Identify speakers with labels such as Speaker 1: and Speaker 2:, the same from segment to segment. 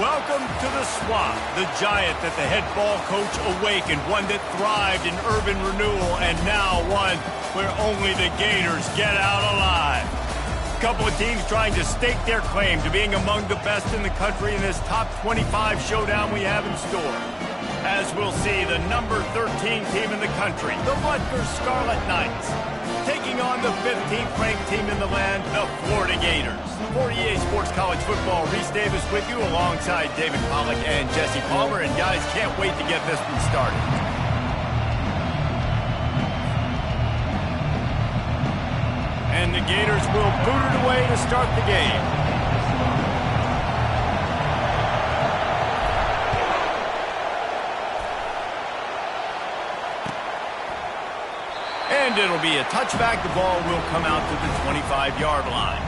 Speaker 1: Welcome to the Swamp, the giant that the head ball coach awakened, one that thrived in urban renewal, and now one where only the Gators get out alive. A couple of teams trying to stake their claim to being among the best in the country in this top 25 showdown we have in store. As we'll see, the number 13 team in the country, the Rutgers Scarlet Knights, taking on the 15th ranked team in the land, the Florida Gators. For EA Sports College Football, Reese Davis with you alongside David Pollack and Jesse Palmer. And guys, can't wait to get this one started. And the Gators will boot it away to start the game. And it'll be a touchback. The ball will come out to the 25-yard line.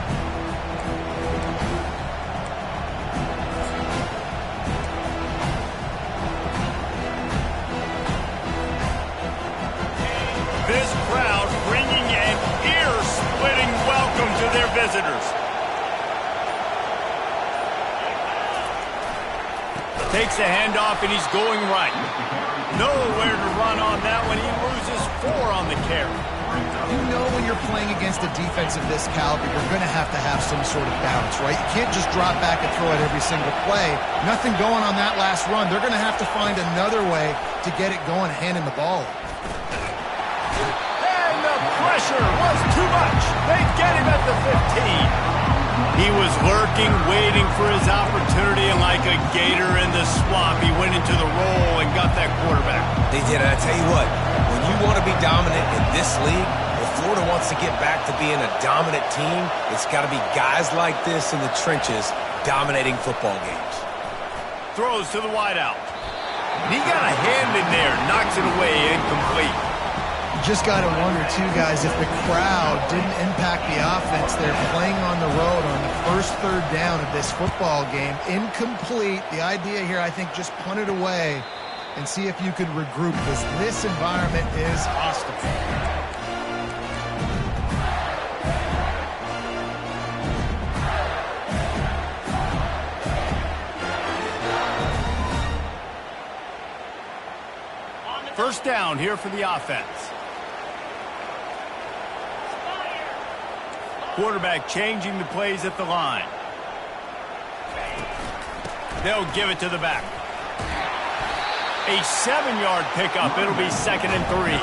Speaker 1: This crowd bringing an ear-splitting welcome to their visitors. Takes a handoff and he's going right. Nowhere to run on that one. He loses 4 on the carry.
Speaker 2: You know when you're playing against a defense of this caliber, you're going to have some sort of balance, right? You can't just drop back and throw it every single play. Nothing going on that last run. They're going to have to find another way to get it going, handing the ball.
Speaker 1: And the pressure was too much. They get him at the 15. He was lurking, waiting for his opportunity, and like a gator in the swamp, he went into the roll and got that quarterback.
Speaker 3: They did, and I tell you what, when you want to be dominant in this league, if Florida wants to get back to being a dominant team, it's got to be guys like this in the trenches dominating football games.
Speaker 1: Throws to the wideout. He got a hand in there, knocks it away, incomplete.
Speaker 2: Just got to wonder, too, guys, if the crowd didn't impact the offense. They're playing on the road on the first third down of this football game. Incomplete. The idea here, I think, just punt it away and see if you could regroup, because this environment is hostile.
Speaker 1: First down here for the offense. Quarterback changing the plays at the line. They'll give it to the back. A 7-yard pickup. It'll be 2nd and 3.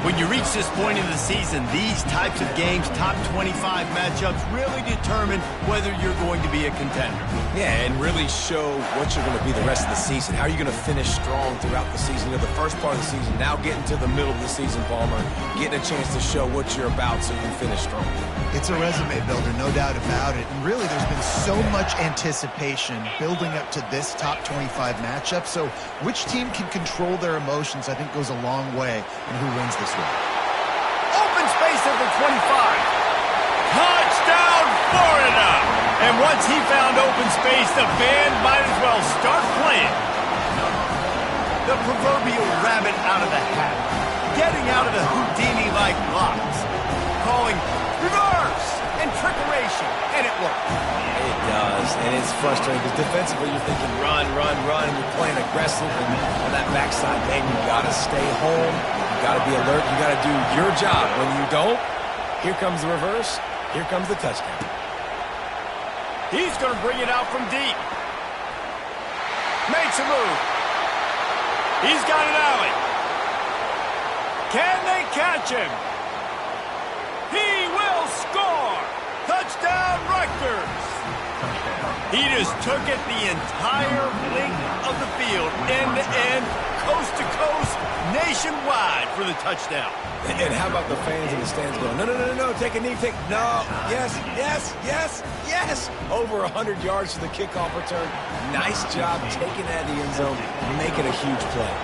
Speaker 1: When you reach this point in the season, these types of games, top 25 matchups, really determine whether you're going to be a contender.
Speaker 3: Yeah, and really show what you're going to be the rest of the season. How are you going to finish strong throughout the season? You know, the first part of the season, now getting to the middle of the season, Palmer, getting a chance to show what you're about so you can finish strong.
Speaker 2: It's a resume builder, no doubt about it. And really, there's been so much anticipation building up to this top 25 matchup. So which team can control their emotions, I think, goes a long way in who wins this one.
Speaker 1: Open space at the 25. Touchdown, Florida! And once he found open space, the band might as well start playing. The proverbial rabbit out of the hat. Getting out of the Houdini-like blocks. Calling reverse and trickeration, and it works.
Speaker 3: It does, and it's frustrating because defensively you're thinking run, and you're playing aggressive, and on that backside, man, you got to stay home, you got to be alert, you got to do your job. When you don't, here comes the reverse, here comes the touchdown.
Speaker 1: He's going to bring it out from deep. Makes a move. He's got an alley. Can they catch him? He will score! Touchdown, Rutgers! He just took it the entire length of the field, end to end, coast to coast, nationwide for the touchdown.
Speaker 3: And how about the fans in the stands going, no, take a knee, no, yes. Over 100 yards to the kickoff return. Nice job taking that in the end zone, making a huge play.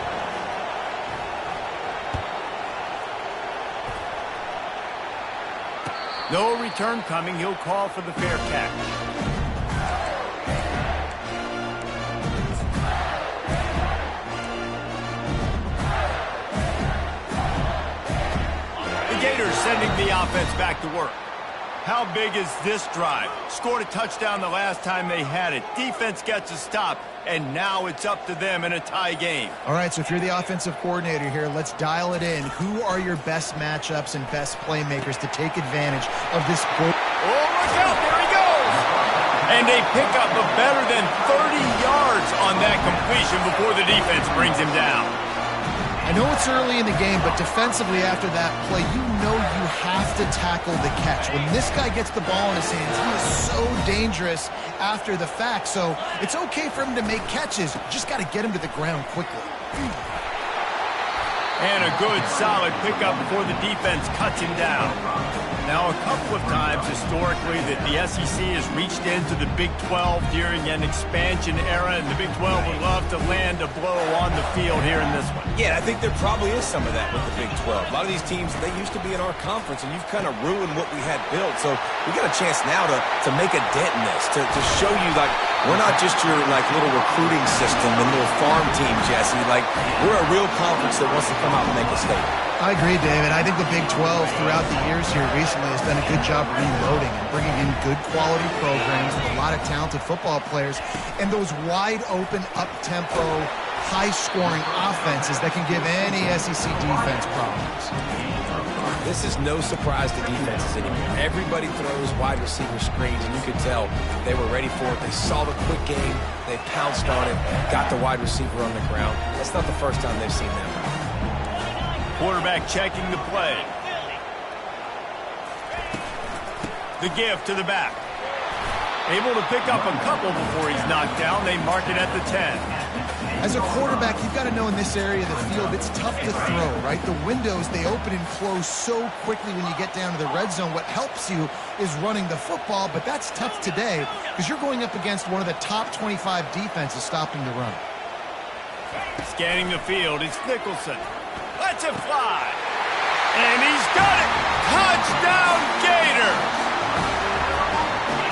Speaker 1: No return coming. He'll call for the fair catch. The Gators sending the offense back to work. How big is this drive? Scored a touchdown the last time they had it. Defense gets a stop, and now it's up to them in a tie game.
Speaker 2: All right, so if you're the offensive coordinator here, let's dial it in. Who are your best matchups and best playmakers to take advantage of this?
Speaker 1: Oh, look out, there he goes! And they pick up a better than 30 yards on that completion before the defense brings him down.
Speaker 2: I know it's early in the game, but defensively after that play, you know you have to tackle the catch. When this guy gets the ball in his hands, he is so dangerous after the fact. So it's okay for him to make catches. You just got to get him to the ground quickly.
Speaker 1: And a good, solid pickup before the defense cuts him down. Now, a couple of times historically that the SEC has reached into the Big 12 during an expansion era, and the Big 12 would love to land a blow on the field here in this one.
Speaker 3: Yeah, I think there probably is some of that with the Big 12. A lot of these teams, they used to be in our conference, and you've kind of ruined what we had built. So we got a chance now to make a dent in this, to show you, like, we're not just your, like, little recruiting system and little farm team, Jesse. Like, we're a real conference that wants to come out and make a statement.
Speaker 2: I agree, David. I think the Big 12 throughout the years here recently has done a good job reloading and bringing in good quality programs with a lot of talented football players and those wide open, up-tempo, high-scoring offenses that can give any SEC defense problems.
Speaker 3: This is no surprise to defenses anymore. Everybody throws wide receiver screens, and you can tell they were ready for it. They saw the quick game. They pounced on it, got the wide receiver on the ground. That's not the first time they've seen that.
Speaker 1: Quarterback checking the play. The give to the back. Able to pick up a couple before he's knocked down. They mark it at the 10.
Speaker 2: As a quarterback, you've got to know in this area of the field, it's tough to throw, right? The windows, they open and close so quickly when you get down to the red zone. What helps you is running the football, but that's tough today because you're going up against one of the top 25 defenses stopping the run.
Speaker 1: Scanning the field, it's Nicholson. Lets it fly. And he's got it. Touchdown, Gators.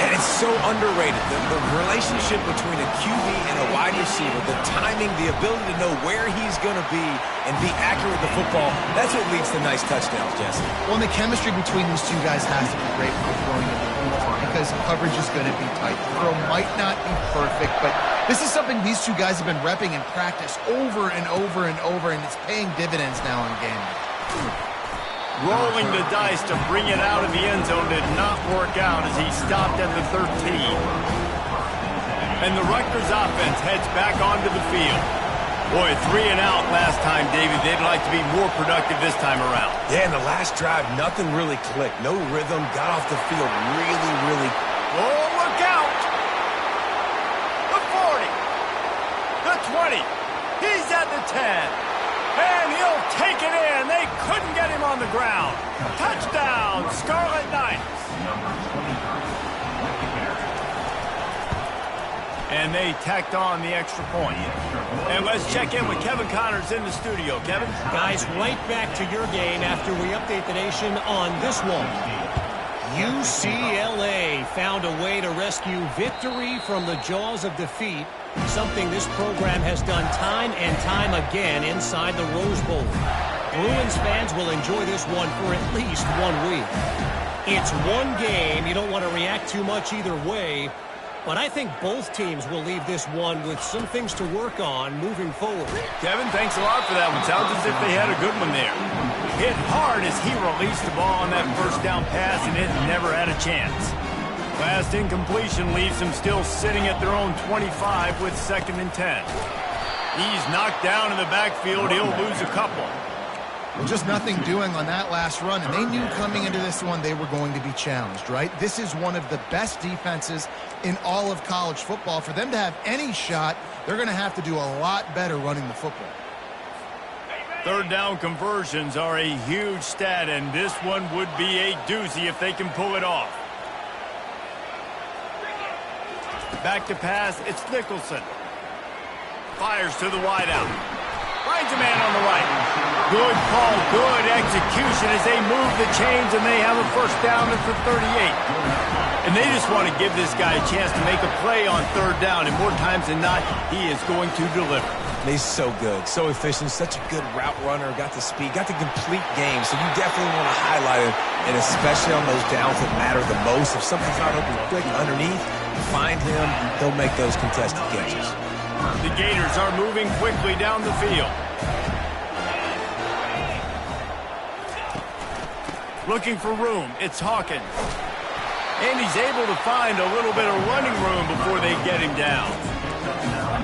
Speaker 3: And it's so underrated. The relationship between a QB and a wide receiver, the timing, the ability to know where he's going to be and be accurate with the football, that's what leads to nice touchdowns, Jesse.
Speaker 2: Well, and the chemistry between these two guys has to be great for throwing in the uniform because coverage is going to be tight. The throw might not be perfect, but this is something these two guys have been repping in practice over and over and over, and it's paying dividends now in game.
Speaker 1: Rolling the dice to bring it out of the end zone did not work out as he stopped at the 13. And the Rutgers offense heads back onto the field. Boy, 3 and out last time, David. They'd like to be more productive this time around.
Speaker 3: Yeah, in the last drive, nothing really clicked. No rhythm, got off the field really.
Speaker 1: Oh, look out! The 40. The 20. He's at the 10. And he'll take it in. They couldn't get him on the ground. Touchdown, Scarlet Knights. And they tacked on the extra point. And let's check in with Kevin Connors in the studio. Kevin?
Speaker 4: Guys, right back to your game after we update the nation on this one. UCLA found a way to rescue victory from the jaws of defeat, something this program has done time and time again inside the Rose Bowl. Bruins fans will enjoy this one for at least 1 week. It's one game. You don't want to react too much either way, but I think both teams will leave this one with some things to work on moving forward.
Speaker 1: Kevin, thanks a lot for that one. Sounds as if they had a good one there. Hit hard as he released the ball on that first down pass, and it never had a chance. Last incompletion leaves them still sitting at their own 25 with 2nd and 10. He's knocked down in the backfield. He'll lose a couple.
Speaker 2: Well, just nothing doing on that last run, and they knew coming into this one they were going to be challenged, right? This is one of the best defenses in all of college football. For them to have any shot, they're going to have to do a lot better running the football.
Speaker 1: 3rd down conversions are a huge stat, and this one would be a doozy if they can pull it off. Back to pass, it's Nicholson. Fires to the wideout. Finds a man on the right. Good call, good execution as they move the chains, and they have a 1st down at the 38. And they just want to give this guy a chance to make a play on 3rd down, and more times than not, he is going to deliver.
Speaker 3: He's so good, so efficient, such a good route runner, got the speed, got the complete game. So you definitely want to highlight him, and especially on those downs that matter the most. If something's not open quick underneath, find him, he'll make those contested catches.
Speaker 1: The Gators are moving quickly down the field. Looking for room, it's Hawkins. And he's able to find a little bit of running room before they get him down.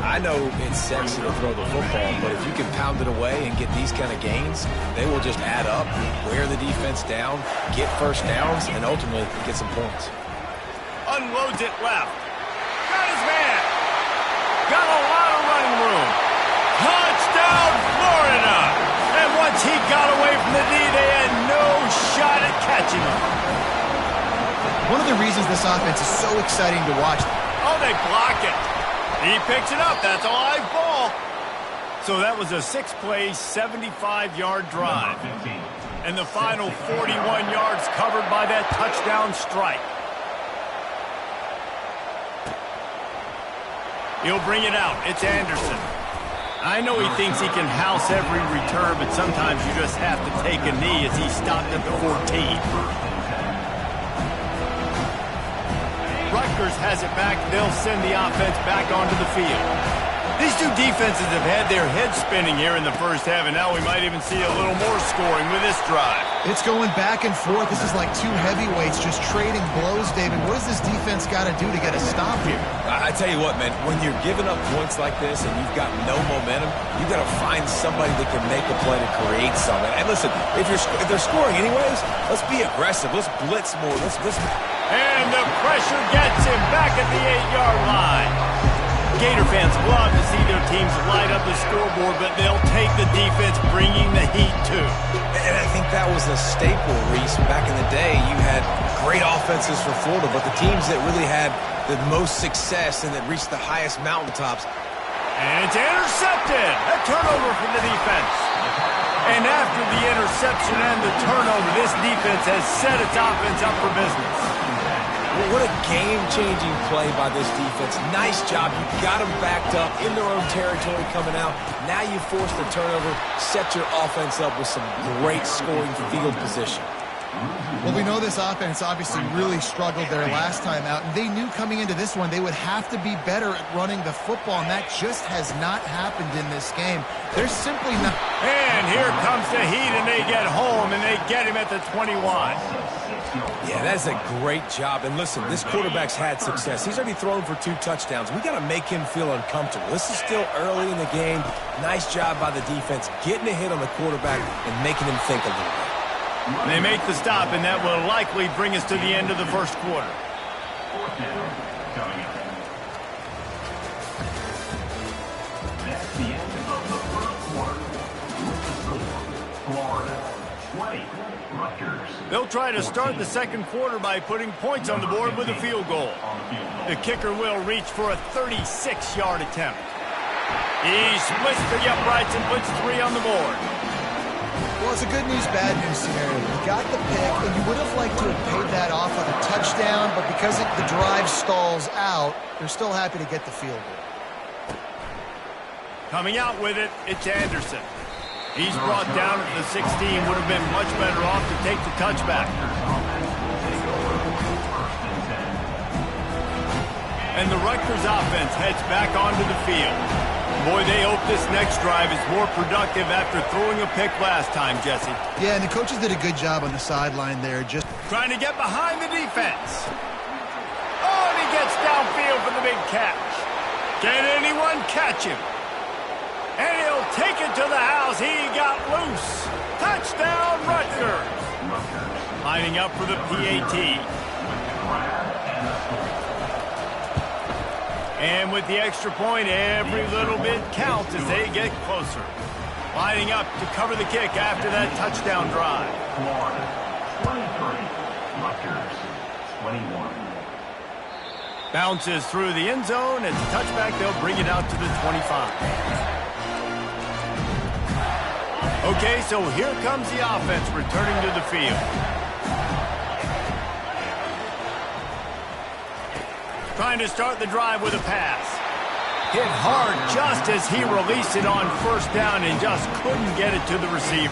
Speaker 3: I know it's sexy to throw the football, but if you can pound it away and get these kind of gains, they will just add up, wear the defense down, get first downs, and ultimately get some points.
Speaker 1: Unloads it left. Got his man. Got a lot of running room. Touchdown, Florida! And once he got away from the D, they had no shot at catching him.
Speaker 2: One of the reasons this offense is so exciting to watch.
Speaker 1: Oh, they block it. He picks it up. That's a live ball. So that was a 6-play, 75-yard drive. And the final 41 yards covered by that touchdown strike. He'll bring it out. It's Anderson. I know he thinks he can house every return, but sometimes you just have to take a knee as he stopped at the 14. Rutgers has it back. They'll send the offense back onto the field. These two defenses have had their heads spinning here in the first half, and now we might even see a little more scoring with this drive.
Speaker 2: It's going back and forth. This is like two heavyweights just trading blows, David. What does this defense got to do to get a stop here?
Speaker 3: I tell you what, man, when you're giving up points like this and you've got no momentum, you got to find somebody that can make a play to create something. And listen, if they're scoring anyways, let's be aggressive. Let's blitz more. Let's.
Speaker 1: And the pressure gets him back at the 8-yard line. Gator fans love to see their teams light up the scoreboard, but they'll take the defense bringing the heat too.
Speaker 3: And I think that was a staple, Reese. Back in the day, you had great offenses for Florida, but the teams that really had the most success and that reached the highest mountaintops.
Speaker 1: And it's intercepted. A turnover from the defense. And after the interception and the turnover, this defense has set its offense up for business.
Speaker 3: Well, what a game-changing play by this defense. Nice job. You got them backed up in their own territory coming out. Now you force the turnover, set your offense up with some great scoring field position.
Speaker 2: Well, we know this offense obviously really struggled their last time out, and they knew coming into this one they would have to be better at running the football, and that just has not happened in this game. They're simply not.
Speaker 1: And here comes the heat, and they get home, and they get him at the 21.
Speaker 3: Yeah, that's a great job. And listen, this quarterback's had success. He's already thrown for 2 touchdowns. We got to make him feel uncomfortable. This is still early in the game. Nice job by the defense, getting a hit on the quarterback and making him think a little bit.
Speaker 1: They make the stop, and that will likely bring us to the end of the first quarter.
Speaker 5: That's the end of the first quarter. Florida 20, Rutgers.
Speaker 1: They'll try to start the second quarter by putting points on the board with a field goal. The kicker will reach for a 36-yard attempt. He splits the uprights and puts 3 on the board.
Speaker 2: Well, it's a good news, bad news scenario. You got the pick, and you would have liked to have paid that off with a touchdown, but because the drive stalls out, they're still happy to get the field goal.
Speaker 1: Coming out with it, it's Anderson. He's brought down at the 16, would have been much better off to take the touchback. And the Rutgers offense heads back onto the field. Boy, they hope this next drive is more productive after throwing a pick last time, Jesse.
Speaker 2: Yeah, and the coaches did a good job on the sideline there, just
Speaker 1: trying to get behind the defense. Oh, and he gets downfield for the big catch. Can anyone catch him? And he'll take it to the house. He got loose. Touchdown, Rutgers. Lining up for the PAT. And with the extra point, every little bit counts as they get closer. Lining up to cover the kick after that touchdown drive.
Speaker 5: Florida 23, Rutgers 21.
Speaker 1: Bounces through the end zone. It's a touchback. They'll bring it out to the 25. Okay, so here comes the offense returning to the field. Trying to start the drive with a pass. Hit hard just as he released it on first down and just couldn't get it to the receiver.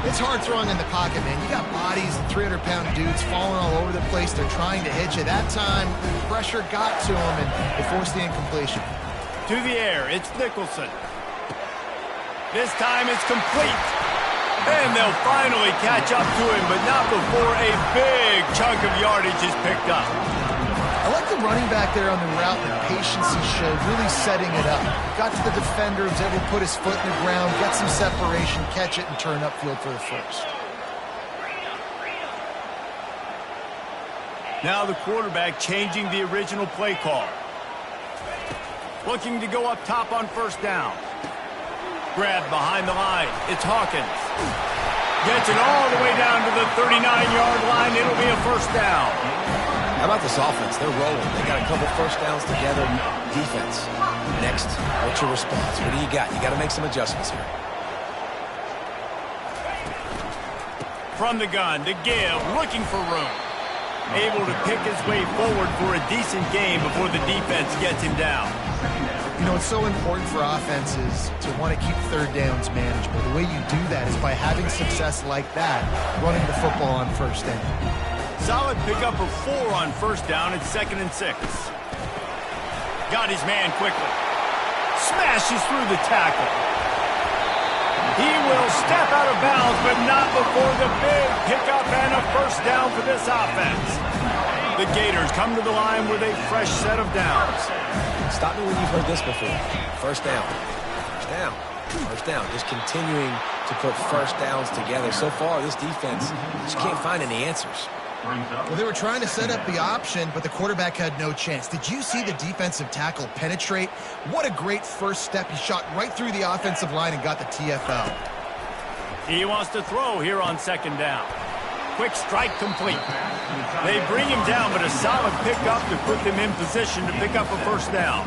Speaker 2: It's hard throwing in the pocket, man. You got bodies, 300-pound dudes falling all over the place. They're trying to hit you. That time, pressure got to him, and it forced the incompletion.
Speaker 1: To the air, it's Nicholson. This time it's complete. And they'll finally catch up to him, but not before a big chunk of yardage is picked up.
Speaker 2: I like the running back there on the route, the patience he showed, really setting it up. Got to the defender, was able to put his foot in the ground, get some separation, catch it, and turn upfield for the first.
Speaker 1: Now the quarterback changing the original play call. Looking to go up top on first down. Grab behind the line. It's Hawkins. Gets it all the way down to the 39-yard line. It'll be a first down.
Speaker 3: How about this offense? They're rolling. They got a couple first downs together. Defense. Next, what's your response? What do you got? You got to make some adjustments here.
Speaker 1: From the gun to give, looking for room. Able to pick his way forward for a decent game before the defense gets him down.
Speaker 2: You know, it's so important for offenses to want to keep third downs manageable. The way you do that is by having success like that, running the football on first down.
Speaker 1: Solid pickup of 4 on first down at 2nd and 6. Got his man quickly. Smashes through the tackle. He will step out of bounds, but not before the big pickup and a first down for this offense. The Gators come to the line with a fresh set of downs.
Speaker 3: Stop me when you've heard this before. First down. First down. First down. Just continuing to put first downs together. So far, this defense just can't find any answers.
Speaker 2: Well, they were trying to set up the option, but the quarterback had no chance. Did you see the defensive tackle penetrate? What a great first step. He shot right through the offensive line and got the TFL.
Speaker 1: He wants to throw here on 2nd down. Quick strike complete. They bring him down, but a solid pickup to put them in position to pick up a first down.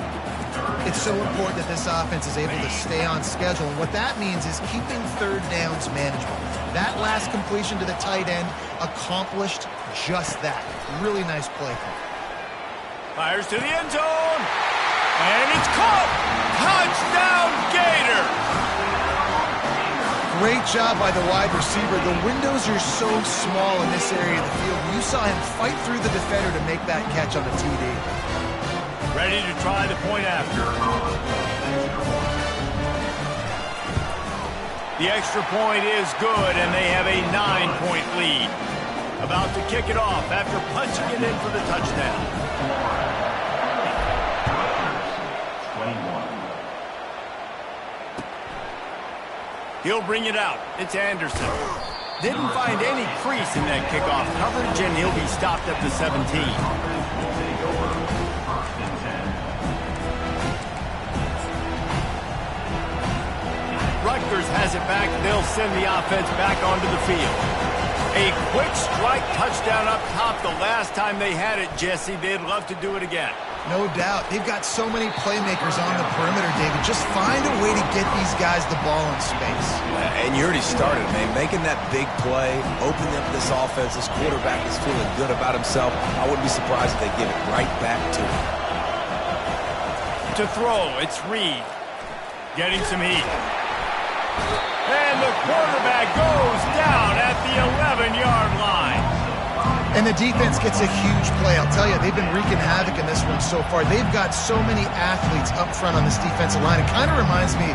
Speaker 2: It's so important that this offense is able to stay on schedule, and what that means is keeping third downs manageable. That last completion to the tight end accomplished just that. Really nice play call.
Speaker 1: Fires to the end zone, and it's caught! Touchdown, Gators!
Speaker 2: Great job by the wide receiver. The windows are so small in this area of the field. You saw him fight through the defender to make that catch on the TD.
Speaker 1: Ready to try the point after. The extra point is good, and they have a 9-point lead. About to kick it off after punching it in for the touchdown. He'll bring it out. It's Anderson. Didn't find any crease in that kickoff coverage, and he'll be stopped at the 17. Rutgers has it back. They'll send the offense back onto the field. A quick strike touchdown up top the last time they had it, Jesse. They'd love to do it again.
Speaker 2: No doubt. They've got so many playmakers on the perimeter, David. Just find a way to get these guys the ball in space.
Speaker 3: And you already started, man. Making that big play, opening up this offense. This quarterback is feeling good about himself. I wouldn't be surprised if they give it right back to him.
Speaker 1: To throw, it's Reed. Getting some heat. And the quarterback goes down at the 11-yard line.
Speaker 2: And the defense gets a huge play. I'll tell you, they've been wreaking havoc in this one so far. They've got so many athletes up front on this defensive line. It kind of reminds me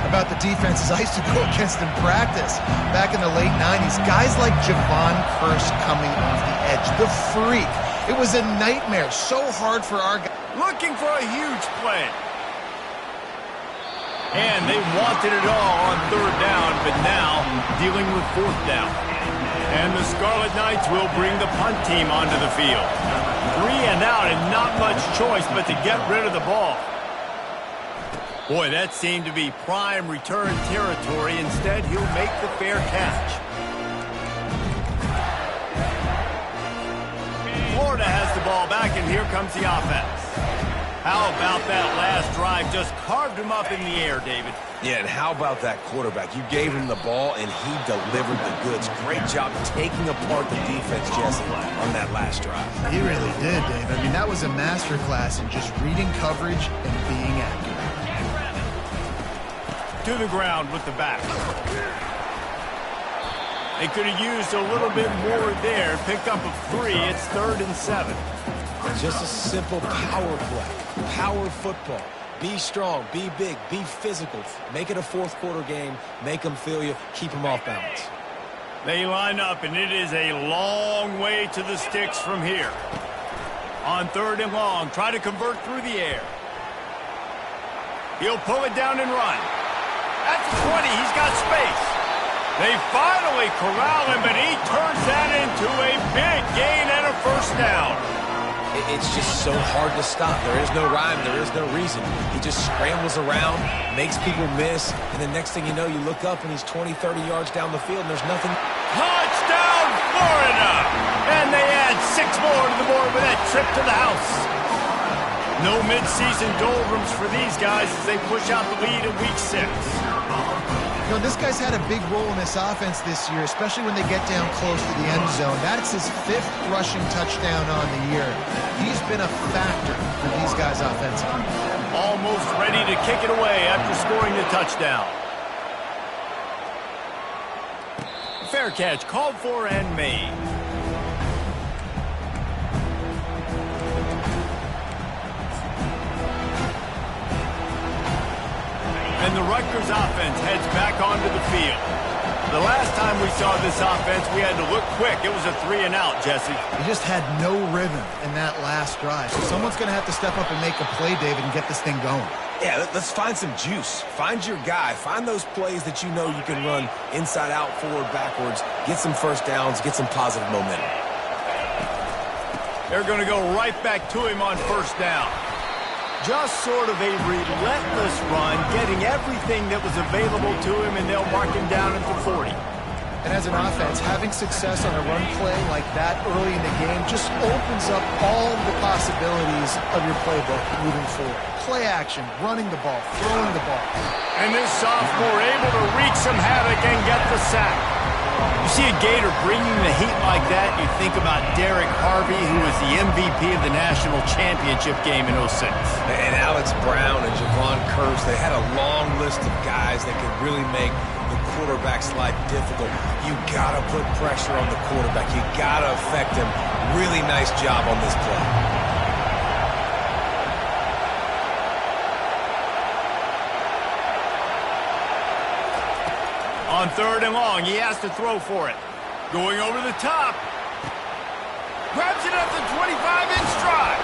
Speaker 2: about the defenses I used to go against in practice back in the late 90s. Guys like Javon Curse coming off the edge. The freak. It was a nightmare. So hard for our guys.
Speaker 1: Looking for a huge play. And they wanted it all on 3rd down, but now dealing with 4th down. And the Scarlet Knights will bring the punt team onto the field. 3 and out and not much choice but to get rid of the ball. Boy, that seemed to be prime return territory. Instead, he'll make the fair catch. Florida has the ball back, and here comes the offense. How about that last drive? Just carved him up in the air, David.
Speaker 3: Yeah, and how about that quarterback? You gave him the ball, and he delivered the goods. Great job taking apart the defense, Jesse, on that last drive.
Speaker 2: He really did, Dave. I mean, that was a masterclass in just reading coverage and being accurate.
Speaker 1: to the ground with the back. They could have used a little bit more there. Picked up a 3. It's 3rd and 7.
Speaker 3: Just a simple power play. Power football. Be strong, be big, be physical. Make it a fourth quarter game. Make them feel you. Keep them off balance.
Speaker 1: They line up, and it is a long way to the sticks from here. On 3rd and long, try to convert through the air. He'll pull it down and run. At the 20, he's got space. They finally corral him, but he turns that into a big gain and a first down.
Speaker 3: It's just so hard to stop. There is no rhyme. There is no reason. He just scrambles around, makes people miss, and the next thing you know, you look up and he's 20, 30 yards down the field, and there's nothing.
Speaker 1: Touchdown, Florida! And they add 6 more to the board with that trip to the house. No midseason doldrums for these guys as they push out the lead in Week 6.
Speaker 2: You know, this guy's had a big role in this offense this year, especially when they get down close to the end zone. That's his 5th rushing touchdown on the year. He's been a factor for these guys offensively.
Speaker 1: Almost ready to kick it away after scoring the touchdown. Fair catch called for and made. And the Rutgers offense heads back onto the field. The last time we saw this offense, we had to look quick. It was a 3-and-out, Jesse.
Speaker 2: He just had no rhythm in that last drive. So someone's going to have to step up and make a play, David, and get this thing going.
Speaker 3: Yeah, let's find some juice. Find your guy. Find those plays that you know you can run inside out, forward, backwards. Get some first downs. Get some positive momentum.
Speaker 1: They're going to go right back to him on first down. Just sort of a relentless run, getting everything that was available to him, and they'll mark him down at the 40.
Speaker 2: And as an offense, having success on a run play like that early in the game just opens up all the possibilities of your playbook moving forward. Play action, running the ball, throwing the ball.
Speaker 1: And this sophomore able to wreak some havoc and get the sack. You see a Gator bringing the heat like that, you think about Derek Harvey, who was the MVP of the national championship game in 06.
Speaker 3: And Alex Brown and Javon Curse, they had a long list of guys that could really make the quarterback's life difficult. You got to put pressure on the quarterback. You got to affect him. Really nice job on this play.
Speaker 1: On 3rd and long, he has to throw for it. Going over the top. Grabs it at the 25-inch stride.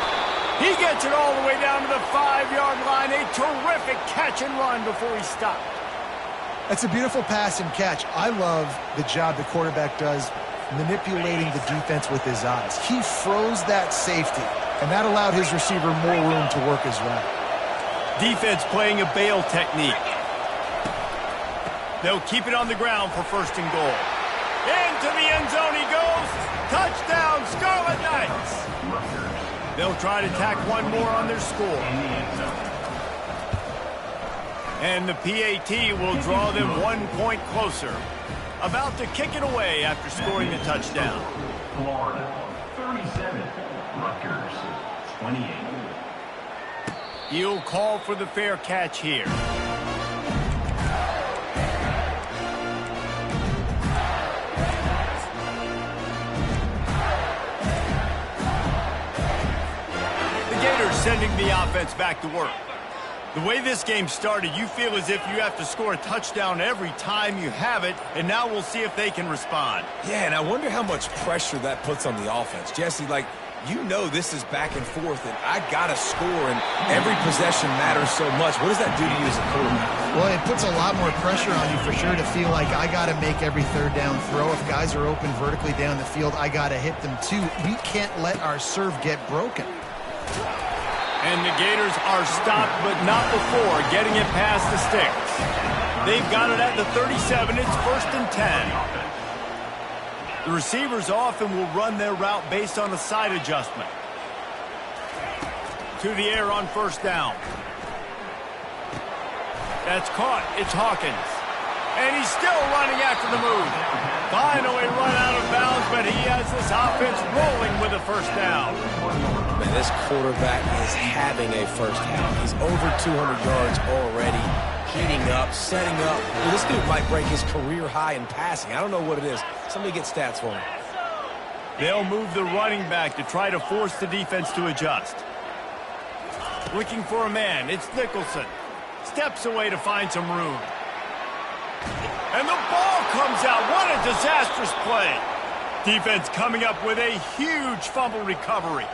Speaker 1: He gets it all the way down to the 5-yard line. A terrific catch and run before he stopped.
Speaker 2: That's a beautiful pass and catch. I love the job the quarterback does manipulating the defense with his eyes. He froze that safety, and that allowed his receiver more room to work his route.
Speaker 1: Defense playing a bail technique. They'll keep it on the ground for 1st and goal. Into the end zone he goes. Touchdown, Scarlet Knights. They'll try to tack one more on their score. And the PAT will draw them 1 point closer. About to kick it away after scoring the touchdown.
Speaker 5: Florida, 37. Rutgers, 28.
Speaker 1: He'll call for the fair catch here. Sending the offense back to work. The way this game started, you feel as if you have to score a touchdown every time you have it, and now we'll see if they can respond.
Speaker 3: Yeah, and I wonder how much pressure that puts on the offense. Jesse, like, you know this is back and forth, and I got to score, and every possession matters so much. What does that do to you as a quarterback?
Speaker 2: Well, it puts a lot more pressure on you for sure to feel like I got to make every 3rd down throw. If guys are open vertically down the field, I got to hit them too. We can't let our serve get broken.
Speaker 1: And the Gators are stopped, but not before getting it past the sticks. They've got it at the 37. It's 1st and 10. The receivers often will run their route based on a side adjustment. To the air on 1st down. That's caught. It's Hawkins. And he's still running after the move. Finally run out of bounds, but he has this offense rolling with a 1st down.
Speaker 3: Man, this quarterback is having a 1st down. He's over 200 yards already. heating up, setting up. Dude, this dude might break his career high in passing. I don't know what it is. Somebody get stats for him.
Speaker 1: They'll move the running back to try to force the defense to adjust. Looking for a man. It's Nicholson. Steps away to find some room. And the ball comes out. What a disastrous play. Defense coming up with a huge fumble recovery.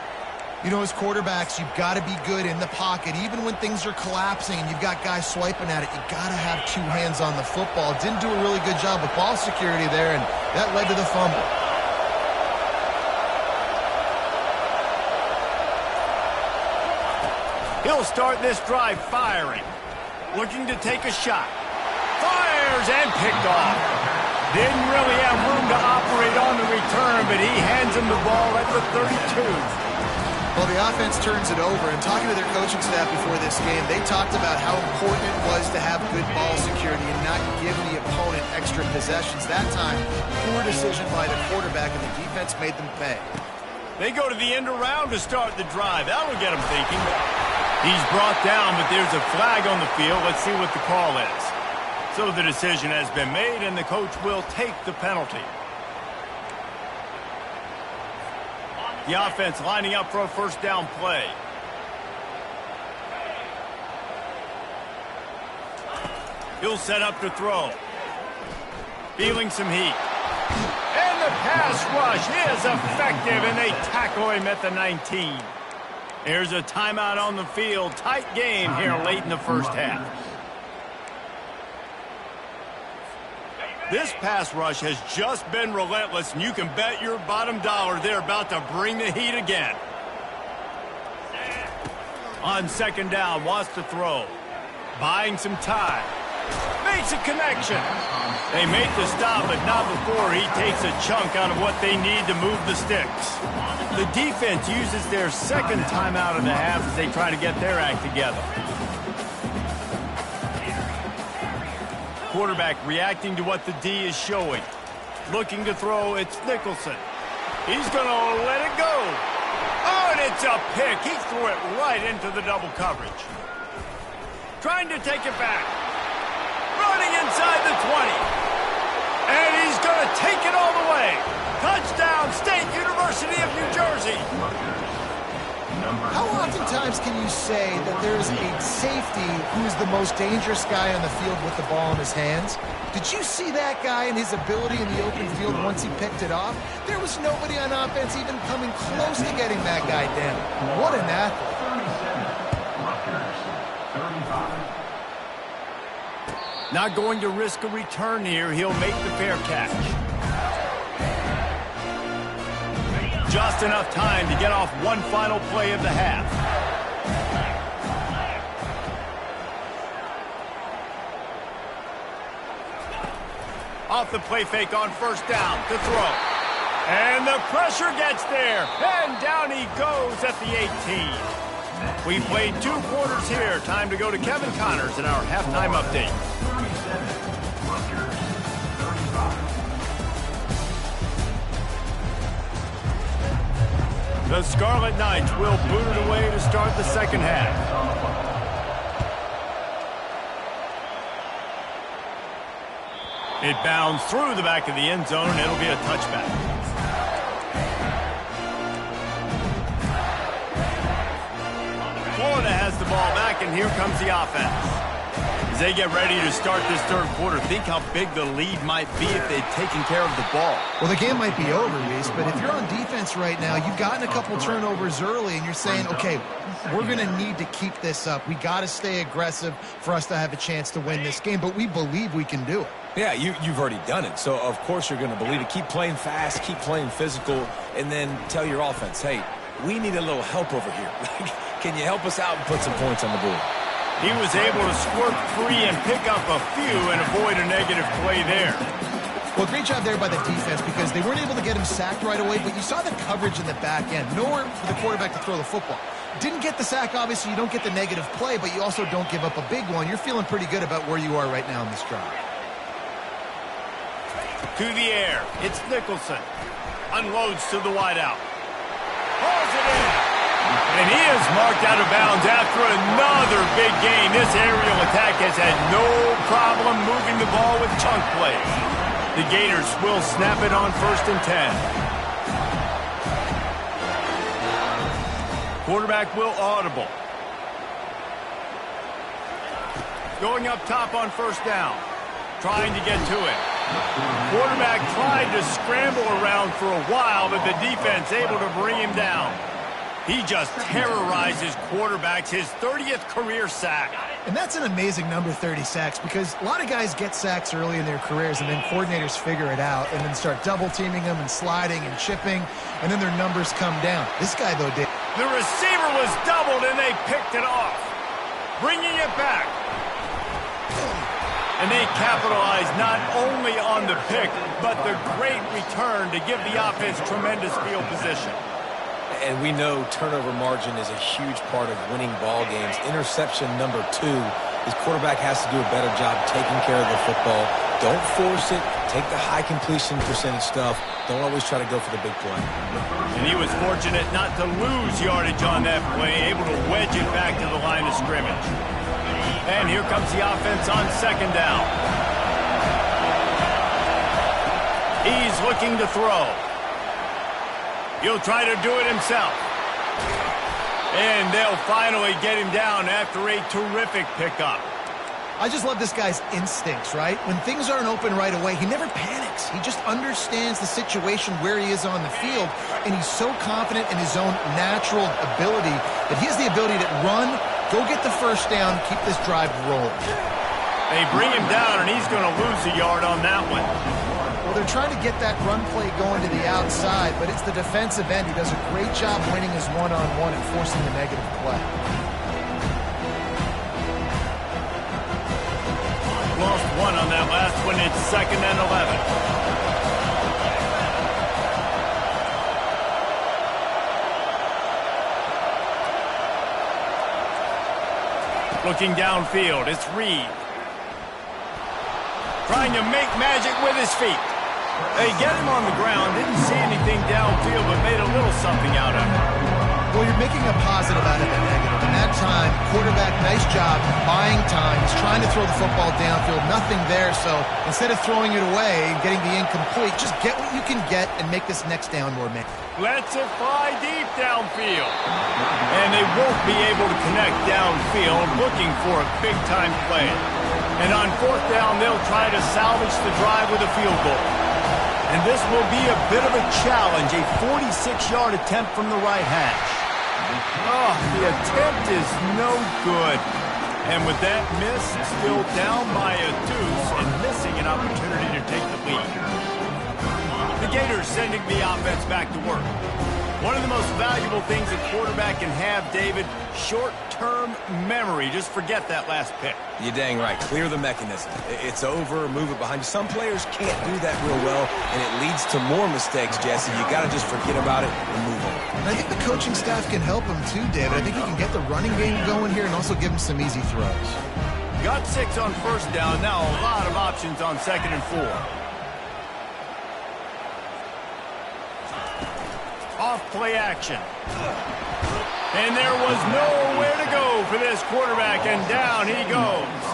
Speaker 2: You know, as quarterbacks, you've got to be good in the pocket. Even when things are collapsing and you've got guys swiping at it, you've got to have two hands on the football. Didn't do a really good job with ball security there, and that led to the fumble.
Speaker 1: He'll start this drive firing. Looking to take a shot. Fires and picked off. Didn't really have room to operate on the return, but he hands him the ball at the 32.
Speaker 2: Well, the offense turns it over, and talking to their coaching staff before this game, they talked about how important it was to have good ball security and not give the opponent extra possessions. That time, poor decision by the quarterback, and the defense made them pay.
Speaker 1: They go to the end around to start the drive. That'll get him thinking. He's brought down, but there's a flag on the field. Let's see what the call is. So the decision has been made, and the coach will take the penalty. The offense lining up for a first down play. He'll set up to throw. Feeling some heat. And the pass rush is effective, and they tackle him at the 19. There's a timeout on the field. Tight game here late in the first half. This pass rush has just been relentless, and you can bet your bottom dollar they're about to bring the heat again. On second down, wants to throw. Buying some time. Makes a connection. They make the stop, but not before he takes a chunk out of what they need to move the sticks. The defense uses their second timeout of the half as they try to get their act together. Quarterback reacting to what the D is showing. Looking to throw, it's Nicholson. He's going to let it go. Oh, and it's a pick. He threw it right into the double coverage. Trying to take it back. Running inside the 20. And he's going to take it all the way. Touchdown, State University of New Jersey.
Speaker 2: How oftentimes can you say that there's a safety who is the most dangerous guy on the field with the ball in his hands? Did you see that guy and his ability in the open field once he picked it off? There was nobody on offense even coming close to getting that guy down. What an athlete.
Speaker 5: 37, 35.
Speaker 1: Not going to risk a return here. He'll make the fair catch. Just enough time to get off one final play of the half. Off the play fake on first down to throw. And the pressure gets there. And down he goes at the 18. We played 2 quarters here. Time to go to Kevin Connors in our halftime update.
Speaker 5: 37, Rutgers, 35.
Speaker 1: The Scarlet Knights will boot it away to start the second half. It bounds through the back of the end zone, and it'll be a touchback. Florida has the ball back, and here comes the offense. As they get ready to start this third quarter, think how big the lead might be if they'd taken care of the ball.
Speaker 2: Well, the game might be over, Reese, but if you're on defense right now, you've gotten a couple turnovers early, and you're saying, okay, we're going to need to keep this up. We got to stay aggressive for us to have a chance to win this game, but we believe we can do it.
Speaker 3: Yeah, you've already done it, so of course you're going to believe it. Keep playing fast, keep playing physical, and then tell your offense, hey, we need a little help over here. Can you help us out and put some points on the board?
Speaker 1: He was able to squirt free and pick up a few and avoid a negative play there.
Speaker 2: Well, great job there by the defense because they weren't able to get him sacked right away, but you saw the coverage in the back end. Nowhere for the quarterback to throw the football. Didn't get the sack, obviously. You don't get the negative play, but you also don't give up a big one. You're feeling pretty good about where you are right now in this drive.
Speaker 1: To the air. It's Nicholson. Unloads to the wideout. Hauls it in. And he is marked out of bounds after another big gain. This aerial attack has had no problem moving the ball with chunk plays. The Gators will snap it on 1st and 10. Quarterback will audible. Going up top on 1st down. Trying to get to it. Quarterback tried to scramble around for a while, but the defense able to bring him down. He just terrorizes quarterbacks, his 30th career sack.
Speaker 2: And that's an amazing number, 30 sacks, because a lot of guys get sacks early in their careers, and then coordinators figure it out and then start double-teaming them and sliding and chipping, and then their numbers come down. This guy, though, did.
Speaker 1: The receiver was doubled, and they picked it off. Bringing it back. And they capitalized not only on the pick, but the great return to give the offense tremendous field position.
Speaker 3: And we know turnover margin is a huge part of winning ball games. Interception number 2. His quarterback has to do a better job taking care of the football. Don't force it. Take the high completion percentage stuff. Don't always try to go for the big play.
Speaker 1: And he was fortunate not to lose yardage on that play, able to wedge it back to the line of scrimmage. And here comes the offense on 2nd down. He's looking to throw. He'll try to do it himself. And they'll finally get him down after a terrific pickup.
Speaker 2: I just love this guy's instincts, right? When things aren't open right away, he never panics. He just understands the situation where he is on the field, and he's so confident in his own natural ability that he has the ability to run, go get the 1st down, keep this drive rolling.
Speaker 1: They bring him down, and he's going to lose a yard on that one.
Speaker 2: Well, they're trying to get that run play going to the outside, but it's the defensive end who does a great job winning his one-on-one and forcing the negative play.
Speaker 1: Lost 1 on that last one. It's 2nd and 11. Looking downfield, it's Reed. Trying to make magic with his feet. They get him on the ground, didn't see anything downfield, but made a little something out of it.
Speaker 2: Well, you're making a positive out of a negative. In that time, quarterback, nice job, buying time. He's trying to throw the football downfield, nothing there. So instead of throwing it away and getting the incomplete, just get what you can get and make this next down more man.
Speaker 1: Lets it fly deep downfield. And they won't be able to connect downfield, looking for a big-time play. And on 4th down, they'll try to salvage the drive with a field goal. And this will be a bit of a challenge, a 46-yard attempt from the right hash. Oh, the attempt is no good. And with that miss, still down by a deuce and missing an opportunity to take the lead. The Gators sending the offense back to work. One of the most valuable things a quarterback can have, David, short-term memory. Just forget that last pick.
Speaker 3: You're dang right. Clear the mechanism. It's over, move it behind you. Some players can't do that real well, and it leads to more mistakes, Jesse. You got to just forget about it and move on.
Speaker 2: And I think the coaching staff can help him too, David. I think he can get the running game going here and also give him some easy throws.
Speaker 1: Got 6 on 1st down. Now a lot of options on 2nd and 4. Off play action. And there was nowhere to go for this quarterback, and down he goes.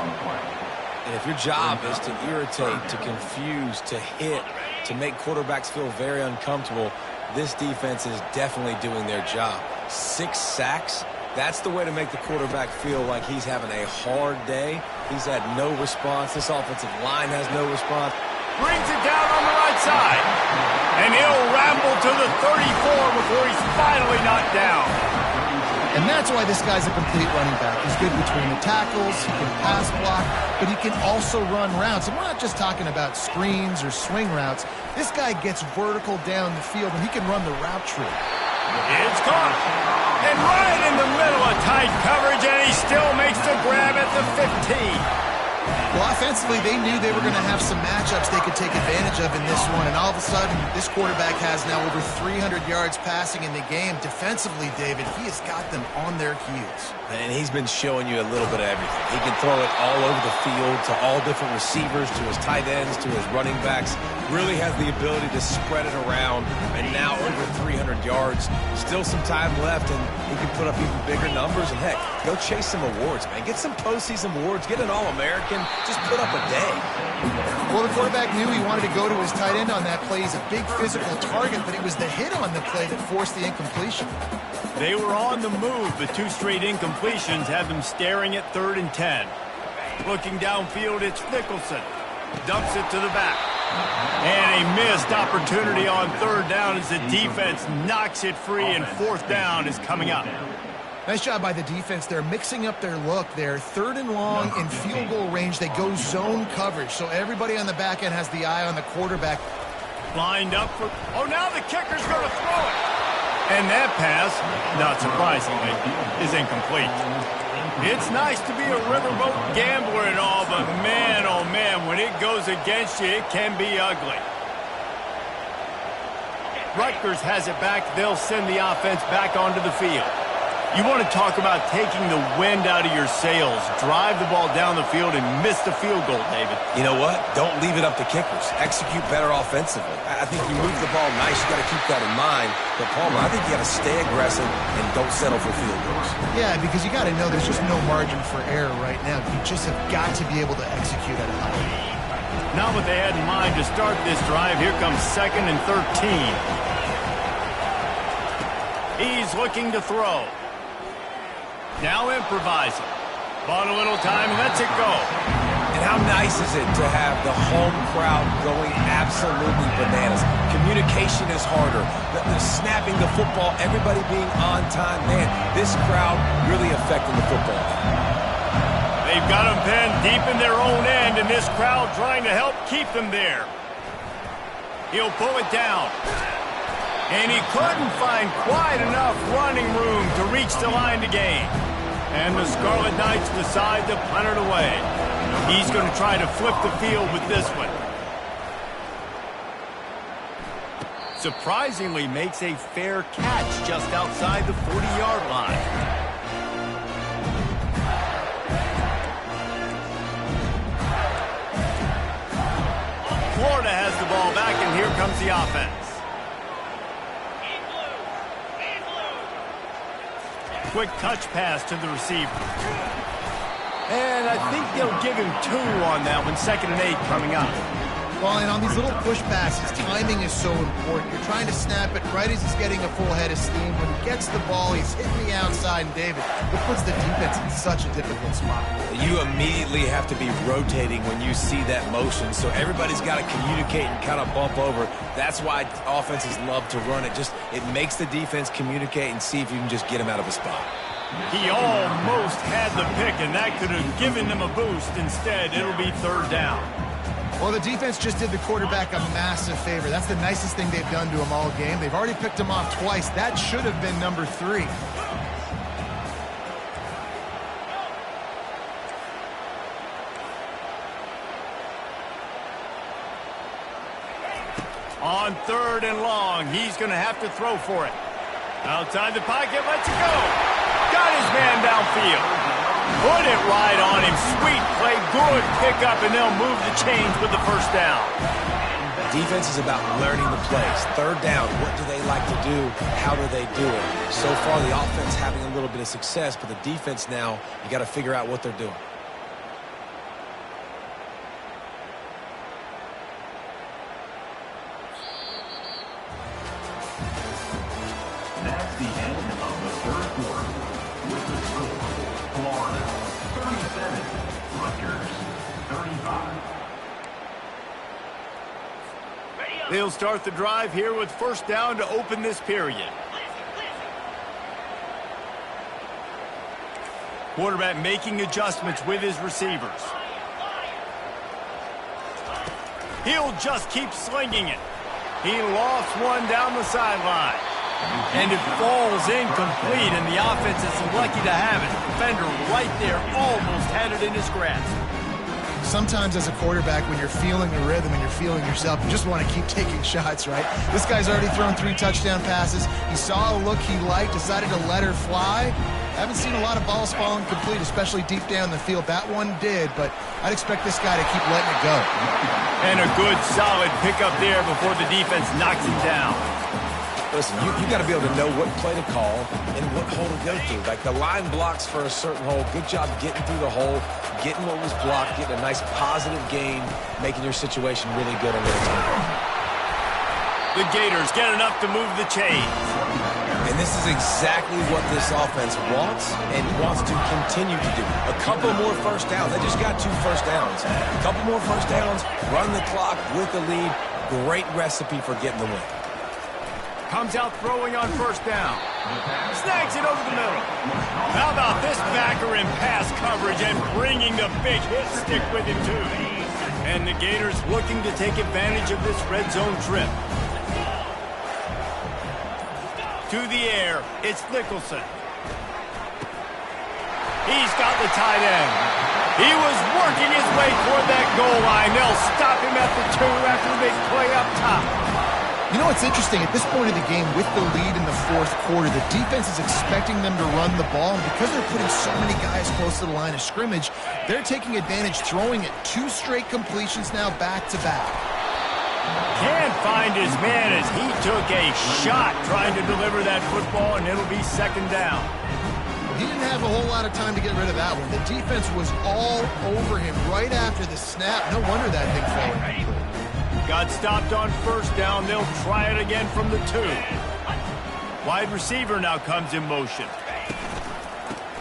Speaker 3: And if your job is to irritate, to confuse, to hit, to make quarterbacks feel very uncomfortable, this defense is definitely doing their job. 6 sacks, that's the way to make the quarterback feel like he's having a hard day. He's had no response. This offensive line has no response.
Speaker 1: Brings it down on the right side. And he'll ramble to the 34 before he's finally knocked down.
Speaker 2: And that's why this guy's a complete running back. He's good between the tackles, he can pass block, but he can also run routes. And we're not just talking about screens or swing routes. This guy gets vertical down the field, and he can run the route tree.
Speaker 1: It's caught. And right in the middle of tight coverage, and he still makes the grab at the 15.
Speaker 2: Well, offensively, they knew they were going to have some matchups they could take advantage of in this one, and all of a sudden, this quarterback has now over 300 yards passing in the game. Defensively, David, he has got them on their heels.
Speaker 3: And he's been showing you a little bit of everything. He can throw it all over the field to all different receivers, to his tight ends, to his running backs. Really has the ability to spread it around, and now over 300 yards. Still some time left, and he can put up even bigger numbers. And, heck, go chase some awards, man. Get some postseason awards. Get an All-American. Just put up a day.
Speaker 2: Well, the quarterback knew he wanted to go to his tight end on that play. He's a big physical target, but it was the hit on the play that forced the incompletion.
Speaker 1: They were on the move, but 2 straight incompletions have them staring at 3rd and 10. Looking downfield, it's Nicholson. Dumps it to the back. And a missed opportunity on 3rd down as the defense knocks it free, and 4th down is coming up.
Speaker 2: Nice job by the defense. They're mixing up their look. They're 3rd and long in field goal range. They go zone coverage, so everybody on the back end has the eye on the quarterback.
Speaker 1: Lined up for... Oh, now the kicker's going to throw it. And that pass, not surprisingly, is incomplete. It's nice to be a riverboat gambler and all, but man, oh man, when it goes against you, it can be ugly. Rutgers has it back. They'll send the offense back onto the field. You want to talk about taking the wind out of your sails. Drive the ball down the field and miss the field goal, David.
Speaker 3: You know what? Don't leave it up to kickers. Execute better offensively. I think you move the ball nice. You got to keep that in mind. But, Palmer, I think you got to stay aggressive and don't settle for field goals.
Speaker 2: Yeah, because you got to know there's just no margin for error right now. You just have got to be able to execute at a high level.
Speaker 1: Not what they had in mind to start this drive. Here comes 2nd and 13. He's looking to throw. Now improvising. Bought a little time, lets it go.
Speaker 3: And how nice is it to have the home crowd going absolutely bananas? Communication is harder. The snapping the football, everybody being on time. Man, this crowd really affecting the football.
Speaker 1: They've got them pinned deep in their own end, and this crowd trying to help keep them there. He'll pull it down. And he couldn't find quite enough running room to reach the line to gain. And the Scarlet Knights decide to punt it away. He's going to try to flip the field with this one. Surprisingly makes a fair catch just outside the 40-yard line. Florida has the ball back, and here comes the offense. Quick touch pass to the receiver. And I think they'll give him 2 on that one. 2nd and 8 coming up.
Speaker 2: Well, and on these little push passes, timing is so important. You're trying to snap it right as he's getting a full head of steam. When he gets the ball, he's hitting the outside. And David, it puts the defense in such a difficult spot.
Speaker 3: You immediately have to be rotating when you see that motion. So everybody's got to communicate and kind of bump over. That's why offenses love to run it. It makes the defense communicate and see if you can just get him out of a spot.
Speaker 1: He almost had the pick, and that could have given them a boost. Instead, it'll be 3rd down.
Speaker 2: Well, the defense just did the quarterback a massive favor. That's the nicest thing they've done to him all game. They've already picked him off twice. That should have been number 3.
Speaker 1: On 3rd and long, he's going to have to throw for it. Outside the pocket, lets it go. Got his man downfield. Put it right on him. Sweet play, good pickup, and they'll move the chains with the 1st down.
Speaker 3: Defense is about learning the plays. 3rd down, what do they like to do? How do they do it? So far, the offense having a little bit of success, but the defense now, you got to figure out what they're doing.
Speaker 5: That's the end of the 3rd quarter. With the score, Florida 37, Rutgers 35.
Speaker 1: They'll start the drive here with 1st down to open this period. Quarterback making adjustments with his receivers. He'll just keep slinging it. He lost one down the sideline. And it falls incomplete, and the offense is lucky to have it. Defender right there almost had it in his grasp.
Speaker 2: Sometimes as a quarterback, when you're feeling the rhythm and you're feeling yourself, you just want to keep taking shots, right? This guy's already thrown 3 touchdown passes. He saw a look he liked, decided to let her fly. I haven't seen a lot of balls falling complete, especially deep down the field. That one did, but I'd expect this guy to keep letting it go.
Speaker 1: And a good, solid pickup there before the defense knocks him down.
Speaker 3: Listen, you got to be able to know what play to call and what hole to go through. Like the line blocks for a certain hole. Good job getting through the hole, getting what was blocked, getting a nice positive gain, making your situation really good on their team.
Speaker 1: The Gators get enough to move the chains.
Speaker 3: And this is exactly what this offense wants and wants to continue to do. A couple more first downs. They just got 2 first downs. A couple more first downs, run the clock with the lead. Great recipe for getting the win.
Speaker 1: Comes out throwing on first down. Snags it over the middle. How about this backer in pass coverage and bringing the big hit stick with him too. And the Gators looking to take advantage of this red zone trip. To the air, it's Nicholson. He's got the tight end. He was working his way toward that goal line. They'll stop him at the 2 after the big play up top.
Speaker 2: You know what's interesting? At this point of the game, with the lead in the 4th quarter, the defense is expecting them to run the ball. And because they're putting so many guys close to the line of scrimmage, they're taking advantage, throwing it 2 straight completions now back-to-back.
Speaker 1: Can't find his man as he took a shot trying to deliver that football, and it'll be 2nd down.
Speaker 2: He didn't have a whole lot of time to get rid of that one. The defense was all over him right after the snap. No wonder that thing fell.
Speaker 1: Got stopped on first down. They'll try it again from the 2. Wide receiver now comes in motion.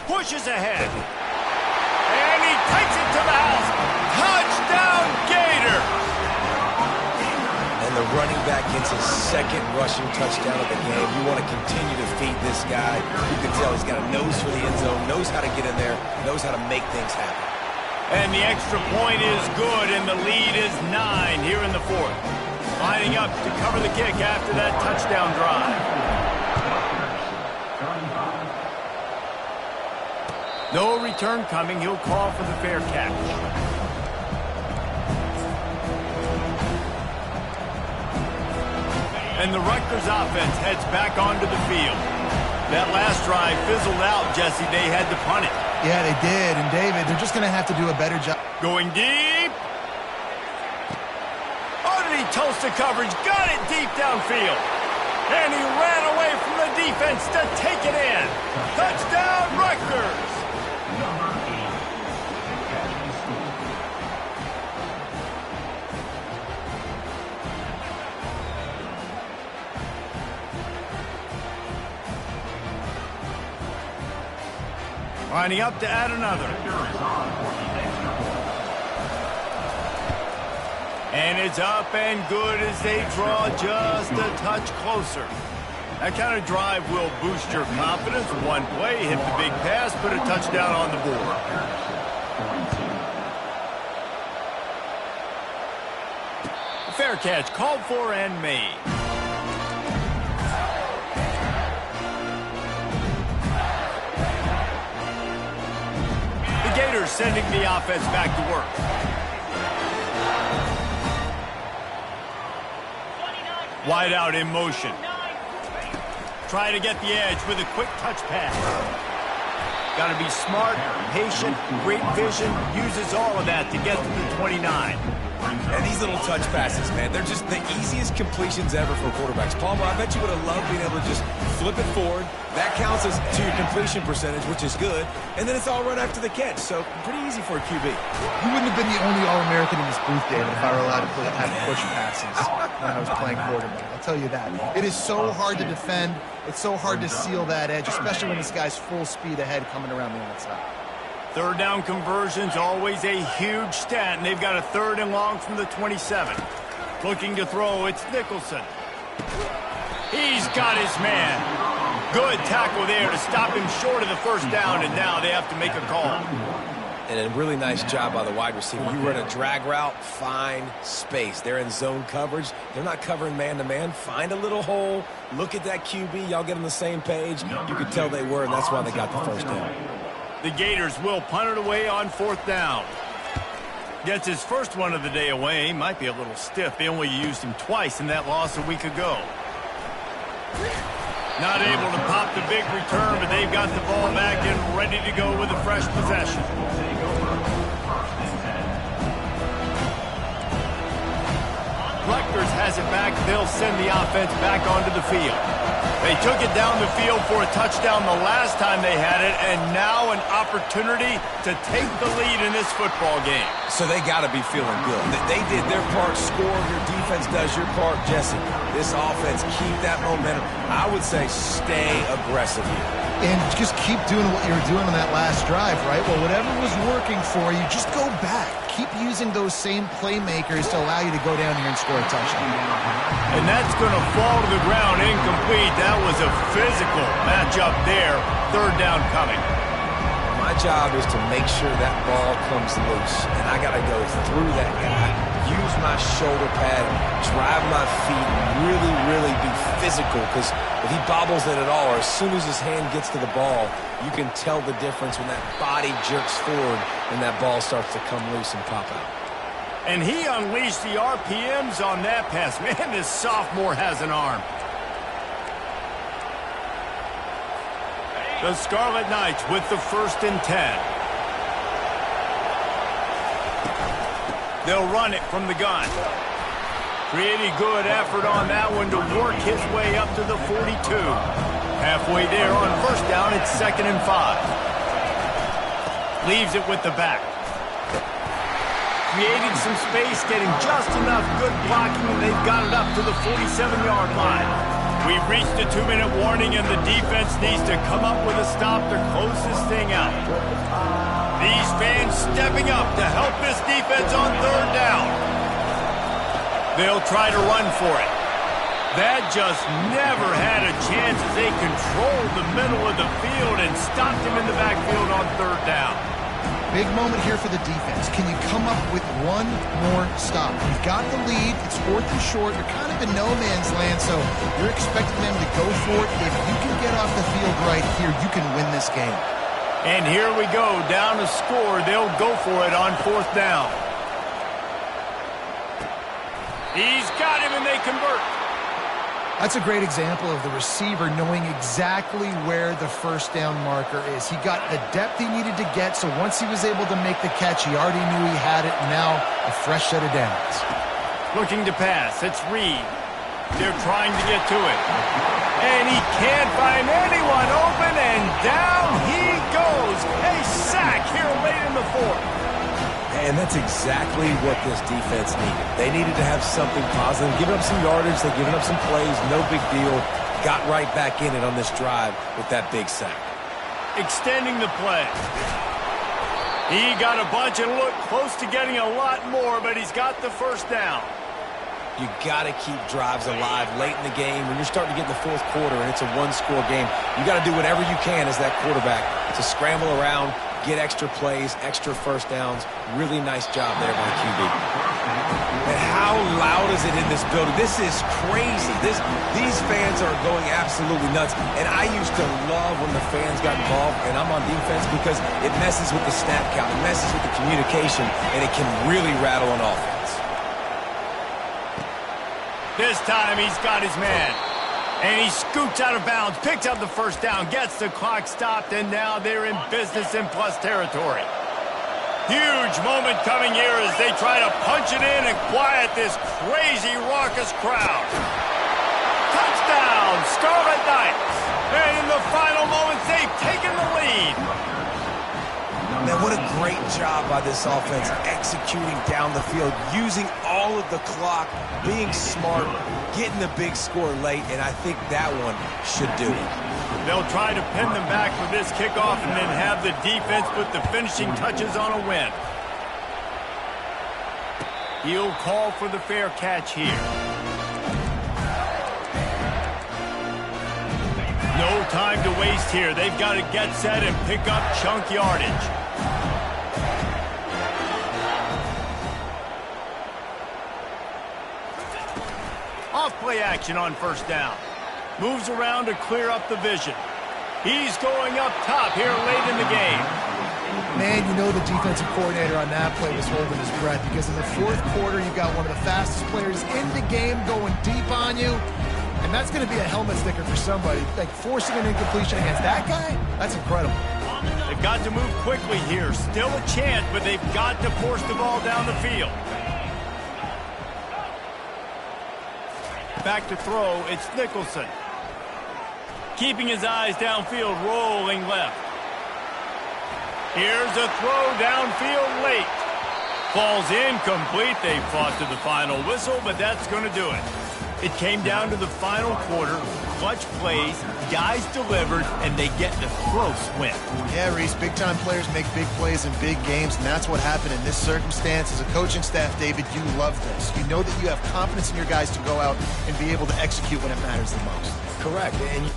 Speaker 1: Pushes ahead. And he takes it to the house. Touchdown, Gator!
Speaker 3: And the running back gets his 2nd rushing touchdown of the game. You want to continue to feed this guy. You can tell he's got a nose for the end zone, knows how to get in there, knows how to make things happen.
Speaker 1: And the extra point is good, and the lead is 9 here in the 4th. Lining up to cover the kick after that touchdown drive. No return coming. He'll call for the fair catch. And the Rutgers offense heads back onto the field. That last drive fizzled out, Jesse. They had to punt it.
Speaker 2: Yeah, they did. And, David, they're just going to have to do a better job.
Speaker 1: Going deep. Underneath toast to coverage. Got it deep downfield. And he ran away from the defense to take it in. Touchdown, Rutgers. Lining up to add another. And it's up and good as they draw just a touch closer. That kind of drive will boost your confidence. One play, hit the big pass, put a touchdown on the board. Fair catch called for and made. Gators sending the offense back to work. Wide out in motion. Trying to get the edge with a quick touch pass. Got to be smart, patient, great vision. Uses all of that to get to the 29.
Speaker 3: And these little touch passes, man, they're just the easiest completions ever for quarterbacks. Palmer, I bet you would have loved being able to just flip it forward. That counts as to your completion percentage, which is good. And then it's all right after the catch. So pretty easy for a QB.
Speaker 2: You wouldn't have been the only All-American in this booth, David, if I were allowed to have push passes when I was playing quarterback. I'll tell you that. It is so hard to defend. It's so hard to seal that edge, especially when this guy's full speed ahead coming around the outside.
Speaker 1: 3rd down conversion's always a huge stat, and they've got a 3rd and long from the 27. Looking to throw, it's Nicholson. He's got his man. Good tackle there to stop him short of the 1st down, and now they have to make a call.
Speaker 3: And a really nice job by the wide receiver. You run a drag route, find space. They're in zone coverage. They're not covering man-to-man. Find a little hole. Look at that QB. Y'all get on the same page. You could tell they were, and that's why they got the 1st down.
Speaker 1: The Gators will punt it away on 4th down. Gets his first one of the day away. Might be a little stiff. They only used him twice in that loss a week ago. Not able to pop the big return, but they've got the ball back and ready to go with a fresh possession. Rutgers has it back. They'll send the offense back onto the field. They took it down the field for a touchdown the last time they had it, and now an opportunity to take the lead in this football game.
Speaker 3: So they got to be feeling good. They did their part, score, your defense does your part. Jesse, this offense, keep that momentum. I would say stay aggressive here.
Speaker 2: And just keep doing what you were doing on that last drive, right? Well, whatever was working for you, just go back. Keep using those same playmakers to allow you to go down here and score a touchdown.
Speaker 1: And that's going to fall to the ground incomplete. That was a physical matchup there. Third down coming.
Speaker 3: My job is to make sure that ball comes loose, and I got to go through that guy, use my shoulder pad, drive my feet, really, really be physical, because if he bobbles it at all, or as soon as his hand gets to the ball, you can tell the difference when that body jerks forward and that ball starts to come loose and pop out.
Speaker 1: And he unleashed the RPMs on that pass. Man, this sophomore has an arm. The Scarlet Knights with the 1st and 10. They'll run it from the gun. Pretty good effort on that one to work his way up to the 42. Halfway there on 1st down, it's 2nd and 5. Leaves it with the back. Creating some space, getting just enough good blocking, and they've got it up to the 47-yard line. We've reached the 2-minute warning, and the defense needs to come up with a stop to close this thing out. These fans stepping up to help this defense on 3rd down. They'll try to run for it. That just never had a chance as they controlled the middle of the field and stopped him in the backfield on 3rd down.
Speaker 2: Big moment here for the defense. Can you come up with one more stop? You've got the lead. It's 4th and short. You're kind of in no man's land, so you're expecting them to go for it. If you can get off the field right here, you can win this game.
Speaker 1: And here we go. Down to score. They'll go for it on 4th down. He's got him, and they convert.
Speaker 2: That's a great example of the receiver knowing exactly where the 1st down marker is. He got the depth he needed to get, so once he was able to make the catch, he already knew he had it, and now a fresh set of downs.
Speaker 1: Looking to pass. It's Reed. They're trying to get to it. And he can't find anyone open, and down he goes. A sack here late in the 4th.
Speaker 3: And that's exactly what this defense needed. They needed to have something positive. Giving up some yardage, they've given up some plays, no big deal. Got right back in it on this drive with that big sack.
Speaker 1: Extending the play. He got a bunch and looked close to getting a lot more, but he's got the 1st down.
Speaker 3: You got to keep drives alive late in the game. When you're starting to get in the 4th quarter and it's a one-score game, you got to do whatever you can as that quarterback to scramble around, get extra plays, extra 1st downs. Really nice job there by QB. And how loud is it in this building? This is crazy. These fans are going absolutely nuts. And I used to love when the fans got involved, and I'm on defense, because it messes with the snap count. It messes with the communication, and it can really rattle an offense.
Speaker 1: This time he's got his man. And he scoots out of bounds, picks up the 1st down, gets the clock stopped, and now they're in business in plus territory. Huge moment coming here as they try to punch it in and quiet this crazy, raucous crowd. Touchdown, Scarlet Knights. And in the final moments, they've taken the lead.
Speaker 3: Man, what a great job by this offense executing down the field, using all of the clock, being smart, getting the big score late, and I think that one should do it.
Speaker 1: They'll try to pin them back for this kickoff and then have the defense put the finishing touches on a win. He'll call for the fair catch here. No time to waste here. They've got to get set and pick up chunk yardage. Off-play action on 1st down. Moves around to clear up the vision. He's going up top here late in the game.
Speaker 2: Man, you know the defensive coordinator on that play was holding his breath, because in the 4th quarter, you got one of the fastest players in the game going deep on you. And that's going to be a helmet sticker for somebody. Like, forcing an incompletion against that guy, that's incredible.
Speaker 1: They've got to move quickly here. Still a chance, but they've got to force the ball down the field. Back to throw, it's Nicholson. Keeping his eyes downfield, rolling left. Here's a throw downfield late. Falls incomplete. They fought to the final whistle, but that's going to do it. It came down to the final quarter. Clutch plays, guys delivered, and they get the close win.
Speaker 2: Yeah, Reese, big-time players make big plays in big games, and that's what happened in this circumstance. As a coaching staff, David, you love this. You know that you have confidence in your guys to go out and be able to execute when it matters the most.
Speaker 3: Correct. And